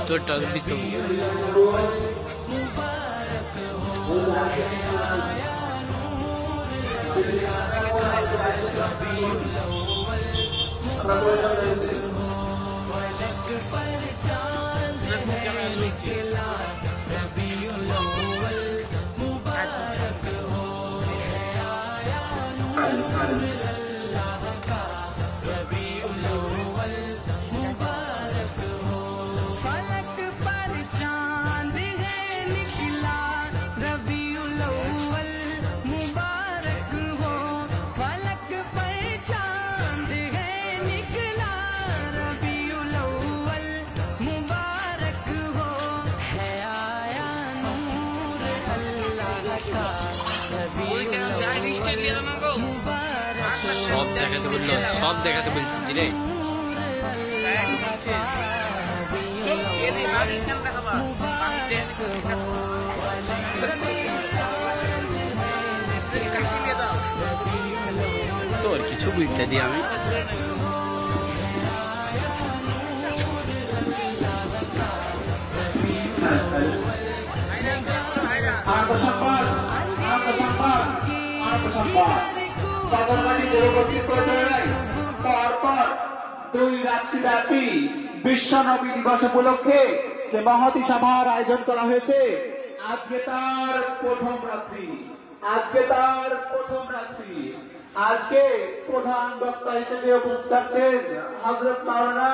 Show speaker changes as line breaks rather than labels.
तो टग भी तो फलक पर चांद है निकला रबीउल अव्वल मुबारक हो है आया नूर अल्लाह का रबीउल अव्वल मुबारक हो। फलक पर चांद है निकला रबीउल अव्वल मुबारक हो। फलक पर चांद है निकला रबीउल अव्वल मुबारक हो है आया नूर अल्लाह का रबीउल अव्वल मुबारक
सब देखाते বললো সব দেখাতে বলছিস রে তোর কিছু বুঝতে দি আমি
বিশ্ব নবী দিবস উপলক্ষে যে মহতি সভার আয়োজন করা হয়েছে আজকে তার প্রথম রাত্রি আজকে প্রধান বক্তা হিসেবে উপস্থিত আছেন হযরত মাওলানা